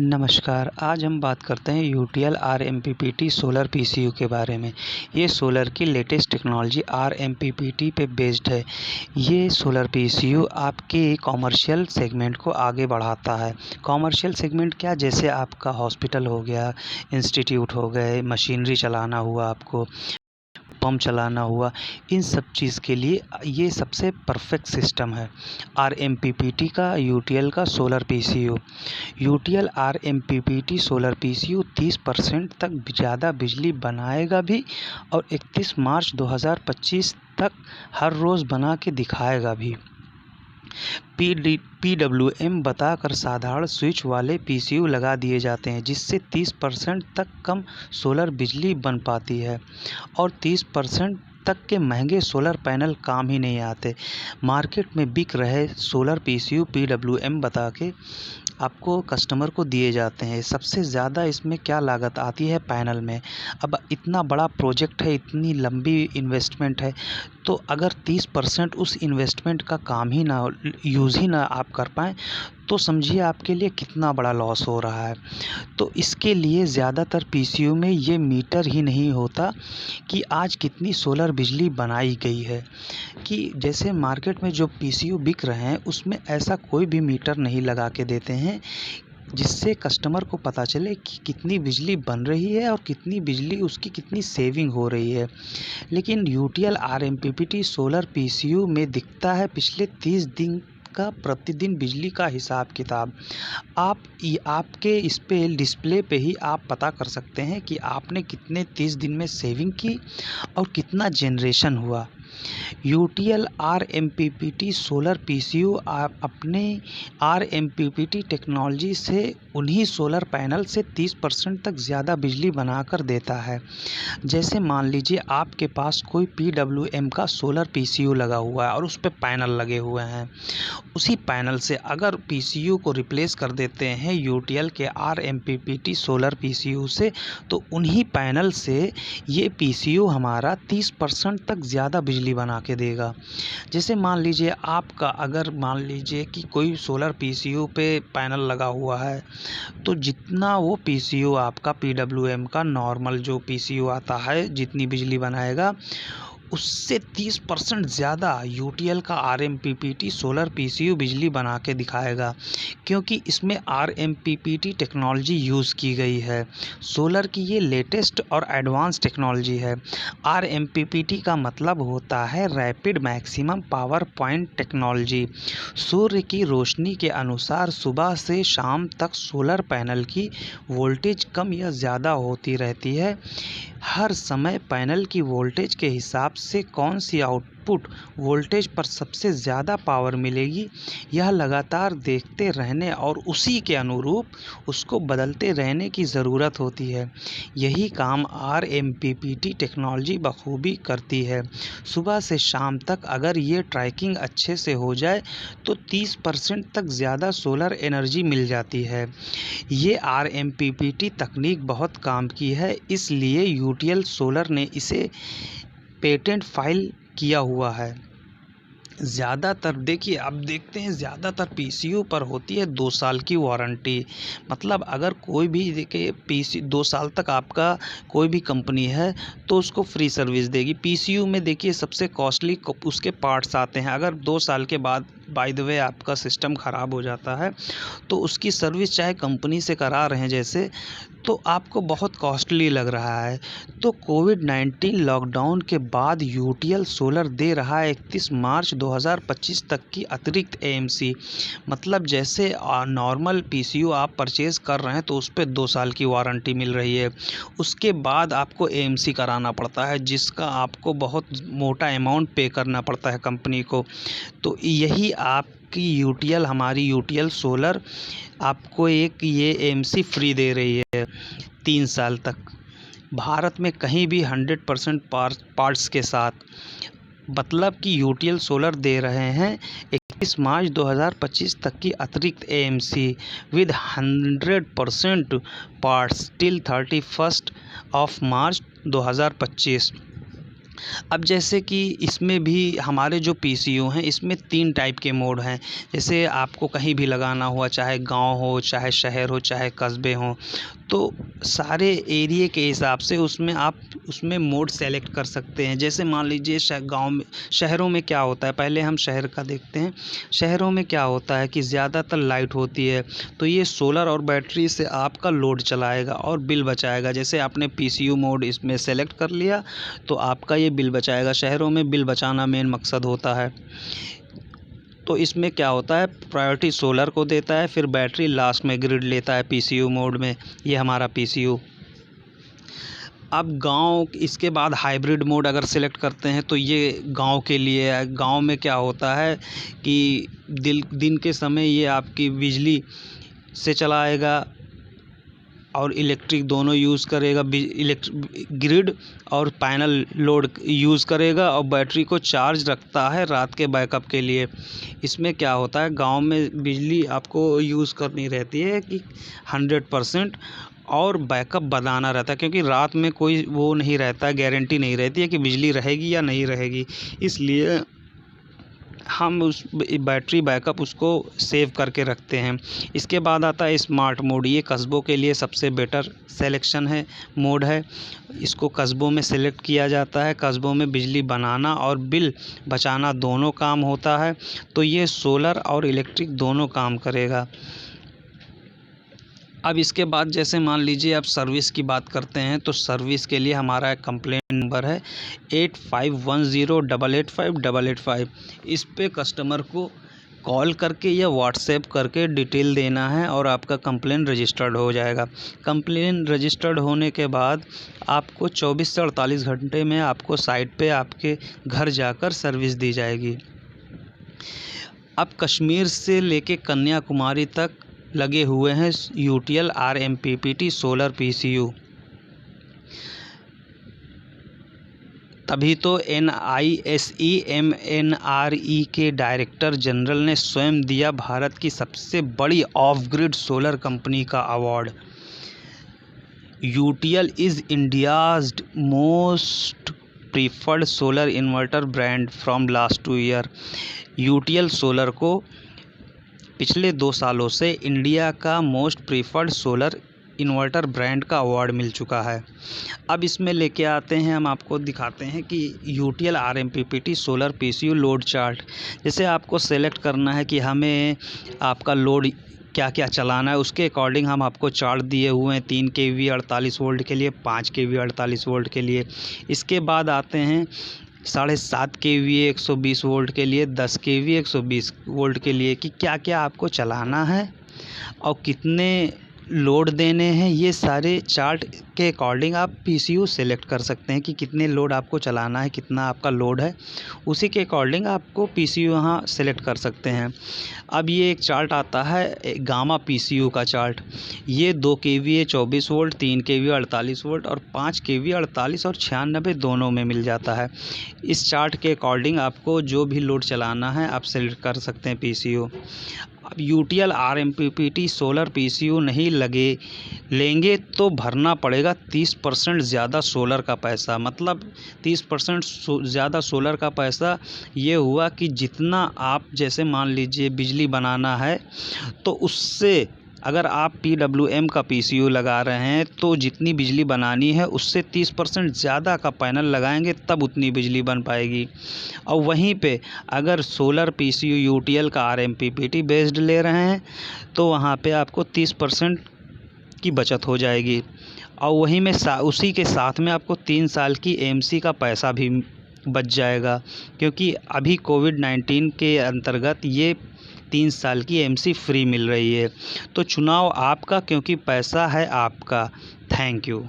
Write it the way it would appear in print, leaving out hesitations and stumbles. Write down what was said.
नमस्कार, आज हम बात करते हैं यूटीएल आरएमपीपीटी सोलर पीसीयू के बारे में। ये सोलर की लेटेस्ट टेक्नोलॉजी आरएमपीपीटी पे बेस्ड है। ये सोलर पीसीयू आपके कॉमर्शियल सेगमेंट को आगे बढ़ाता है। कॉमर्शियल सेगमेंट क्या, जैसे आपका हॉस्पिटल हो गया, इंस्टीट्यूट हो गए, मशीनरी चलाना हुआ, आपको पंप चलाना हुआ, इन सब चीज़ के लिए ये सबसे परफेक्ट सिस्टम है आरएमपीपीटी का, यूटीएल का solar PCU. UTL RMPPT solar PCU 30% तक ज़्यादा बिजली बनाएगा भी और 31 मार्च 2025 तक हर रोज़ बना के दिखाएगा भी। पीडब्ल्यूएम बताकर साधारण स्विच वाले पीसीयू लगा दिए जाते हैं, जिससे 30% तक कम सोलर बिजली बन पाती है और 30% तक के महंगे सोलर पैनल काम ही नहीं आते। मार्केट में बिक रहे सोलर पीसीयू पीडब्ल्यूएम बता के आपको कस्टमर को दिए जाते हैं। सबसे ज़्यादा इसमें क्या लागत आती है पैनल में। अब इतना बड़ा प्रोजेक्ट है, इतनी लंबी इन्वेस्टमेंट है, तो अगर 30% उस इन्वेस्टमेंट का काम ही ना, यूज़ ही ना आप कर पाएँ, तो समझिए आपके लिए कितना बड़ा लॉस हो रहा है। तो इसके लिए ज़्यादातर पीसीयू में ये मीटर ही नहीं होता कि आज कितनी सोलर बिजली बनाई गई है। कि जैसे मार्केट में जो पीसीयू बिक रहे हैं, उसमें ऐसा कोई भी मीटर नहीं लगा के देते हैं, जिससे कस्टमर को पता चले कि कितनी बिजली बन रही है और कितनी बिजली उसकी कितनी सेविंग हो रही है। लेकिन यूटीएल आरएमपीपीटी सोलर पीसीयू में दिखता है पिछले 30 दिन का प्रतिदिन बिजली का हिसाब किताब। आपके इस पे डिस्प्ले पे ही आप पता कर सकते हैं कि आपने कितने 30 दिन में सेविंग की और कितना जनरेशन हुआ। यूटीएल आरएमपीपीटी सोलर पीसीयू आप अपने आरएमपीपीटी टेक्नोलॉजी से उन्हीं सोलर पैनल से 30% तक ज़्यादा बिजली बनाकर देता है। जैसे मान लीजिए आपके पास कोई पीडब्ल्यूएम का सोलर पीसीयू लगा हुआ है और उस पे पैनल लगे हुए हैं। उसी पैनल से अगर पीसीयू को रिप्लेस कर देते हैं यूटीएल के आरएमपीपीटी सोलर पीसीयू से, तो उन्हीं पैनल से ये पीसीयू हमारा 30% तक ज़्यादा बिजली बना के देगा। जैसे मान लीजिए आपका, अगर मान लीजिए कि कोई सोलर पीसीयू पे पैनल लगा हुआ है, तो जितना वो पीसीयू आपका पीडब्ल्यूएम का नॉर्मल जो पीसीयू आता है जितनी बिजली बनाएगा, उससे 30% ज़्यादा यूटीएल का आरएमपीपीटी सोलर पीसीयू बिजली बना के दिखाएगा, क्योंकि इसमें आरएमपीपीटी टेक्नोलॉजी यूज़ की गई है। सोलर की ये लेटेस्ट और एडवांस टेक्नोलॉजी है। आरएमपीपीटी का मतलब होता है rapid maximum power point technology. सूर्य की रोशनी के अनुसार सुबह से शाम तक सोलर पैनल की वोल्टेज कम या ज़्यादा होती रहती है। हर समय पैनल की वोल्टेज के हिसाब से कौन सी आउटपुट वोल्टेज पर सबसे ज़्यादा पावर मिलेगी, यह लगातार देखते रहने और उसी के अनुरूप उसको बदलते रहने की ज़रूरत होती है। यही काम आरएमपीपीटी टेक्नोलॉजी बखूबी करती है। सुबह से शाम तक अगर ये ट्रैकिंग अच्छे से हो जाए तो 30% तक ज़्यादा सोलर एनर्जी मिल जाती है। ये आरएमपीपीटी तकनीक बहुत काम की है, इसलिए यूटीएल सोलर ने इसे पेटेंट फाइल किया हुआ है। ज़्यादातर देखिए, अब देखते हैं, ज़्यादातर पीसीयू पर होती है 2 साल की वारंटी। मतलब अगर कोई भी देखिए पीसी 2 साल तक आपका कोई भी कंपनी है तो उसको फ्री सर्विस देगी। पीसीयू में देखिए सबसे कॉस्टली उसके पार्ट्स आते हैं। अगर 2 साल के बाद बाय द वे आपका सिस्टम ख़राब हो जाता है तो उसकी सर्विस चाहे कंपनी से करा रहे हैं जैसे, तो आपको बहुत कॉस्टली लग रहा है। तो कोविड-19 लॉकडाउन के बाद यूटीएल सोलर दे रहा है 31 मार्च 2025 तक की अतिरिक्त एएमसी। मतलब जैसे नॉर्मल पीसीयू आप परचेज़ कर रहे हैं तो उस पे 2 साल की वारंटी मिल रही है। उसके बाद आपको एएमसी कराना पड़ता है, जिसका आपको बहुत मोटा अमाउंट पे करना पड़ता है कंपनी को। तो यही आपकी यूटीएल, हमारी यूटीएल सोलर आपको एक ये एएमसी फ्री दे रही है 3 साल तक। भारत में कहीं भी 100% पार्ट्स के साथ। मतलब कि यूटीएल सोलर दे रहे हैं 31 मार्च 2025 तक की अतिरिक्त AMC with 100% parts till 31 of March 2025। अब जैसे कि इसमें भी हमारे जो पीसीयू हैं इसमें 3 टाइप के मोड हैं। जैसे आपको कहीं भी लगाना हुआ, चाहे गांव हो, चाहे शहर हो, चाहे कस्बे हों, तो सारे एरिया के हिसाब से उसमें मोड सेलेक्ट कर सकते हैं। जैसे मान लीजिए गांव में, शहरों में क्या होता है, पहले हम शहर का देखते हैं। शहरों में क्या होता है कि ज़्यादातर लाइट होती है, तो ये सोलर और बैटरी से आपका लोड चलाएगा और बिल बचाएगा। जैसे आपने पीसीयू मोड इसमें सेलेक्ट कर लिया तो आपका ये बिल बचाएगा। शहरों में बिल बचाना मेन मकसद होता है। तो इसमें क्या होता है, प्रायोरिटी सोलर को देता है, फिर बैटरी लास्ट में ग्रिड लेता है पीसीयू मोड में। ये हमारा पीसीयू। अब गांव, इसके बाद हाइब्रिड मोड अगर सेलेक्ट करते हैं तो ये गांव के लिए है। गांव में क्या होता है कि दिन के समय ये आपकी बिजली से चलाएगा और इलेक्ट्रिक दोनों यूज़ करेगा। ग्रिड और पैनल लोड यूज़ करेगा और बैटरी को चार्ज रखता है रात के बैकअप के लिए। इसमें क्या होता है, गांव में बिजली आपको यूज़ करनी रहती है कि 100% और बैकअप बनाना रहता है, क्योंकि रात में कोई वो नहीं रहता, गारंटी नहीं रहती है कि बिजली रहेगी या नहीं रहेगी। इसलिए हम उस बैटरी बैकअप उसको सेव करके रखते हैं। इसके बाद आता है स्मार्ट मोड। ये कस्बों के लिए सबसे बेटर सेलेक्शन है, मोड है। इसको कस्बों में सेलेक्ट किया जाता है। कस्बों में बिजली बनाना और बिल बचाना दोनों काम होता है, तो ये सोलर और इलेक्ट्रिक दोनों काम करेगा। अब इसके बाद जैसे मान लीजिए आप सर्विस की बात करते हैं, तो सर्विस के लिए हमारा कंप्लेंट नंबर है 8510885885। इस पे कस्टमर को कॉल करके या व्हाट्सएप करके डिटेल देना है और आपका कंप्लेन रजिस्टर्ड हो जाएगा। कंप्लेन रजिस्टर्ड होने के बाद आपको 24 से 48 घंटे में आपको साइट पे आपके घर जाकर सर्विस दी जाएगी। अब कश्मीर से लेके कन्याकुमारी तक लगे हुए हैं यूटीएल आरएमपीपीटी सोलर पीसीयू। तभी तो NISEMNRE के डायरेक्टर जनरल ने स्वयं दिया भारत की सबसे बड़ी ऑफ ग्रिड सोलर कंपनी का award. UTL is India's most preferred solar inverter brand from last 2 year. UTL solar को पिछले 2 सालों से इंडिया का most preferred solar inverter brand का अवार्ड मिल चुका है। अब इसमें लेके आते हैं, हम आपको दिखाते हैं कि UTL RMPPT solar PCU load chart. जैसे आपको सेलेक्ट करना है कि हमें आपका लोड क्या क्या चलाना है, उसके अकॉर्डिंग हम आपको चार्ट दिए हुए हैं। 3 kV 48 वोल्ट के लिए, 5 kV 48 वोल्ट के लिए। इसके बाद आते हैं 7.5 kV 120 वोल्ट के लिए, 10 kV 120 वोल्ट के लिए कि क्या क्या आपको चलाना है और कितने लोड देने हैं। ये सारे चार्ट के अकॉर्डिंग आप पीसीयू सेलेक्ट कर सकते हैं कि कितने लोड आपको चलाना है, कितना आपका लोड है, उसी के अकॉर्डिंग आपको पीसीयू यहाँ सेलेक्ट कर सकते हैं। अब ये एक चार्ट आता है गामा पीसीयू का चार्ट। ये 2 kVA 24 वोल्ट, 3 kVA 48 वोल्ट और 5 kVA 48 और 96 दोनों में मिल जाता है। इस चार्ट के अकॉर्डिंग आपको जो भी लोड चलाना है आप सेलेक्ट कर सकते हैं पीसीयू। अब यूटीएल आरएमपीपीटी सोलर पीसीयू नहीं लेंगे तो भरना पड़ेगा 30% ज़्यादा सोलर का पैसा। मतलब 30% ज़्यादा सोलर का पैसा ये हुआ कि जितना आप, जैसे मान लीजिए बिजली बनाना है तो उससे अगर आप PWM का पीसीयू लगा रहे हैं तो जितनी बिजली बनानी है उससे 30% ज़्यादा का पैनल लगाएंगे तब उतनी बिजली बन पाएगी। और वहीं पे अगर सोलर पीसीयू यूटीएल का आरएमपीपीटी बेस्ड ले रहे हैं तो वहाँ पे आपको 30% की बचत हो जाएगी। और वहीं में उसी के साथ में आपको 3 साल की एमसी का पैसा भी बच जाएगा, क्योंकि अभी कोविड-19 के अंतर्गत ये 3 साल की एमसी फ्री मिल रही है। तो चुनाव आपका, क्योंकि पैसा है आपका। Thank you.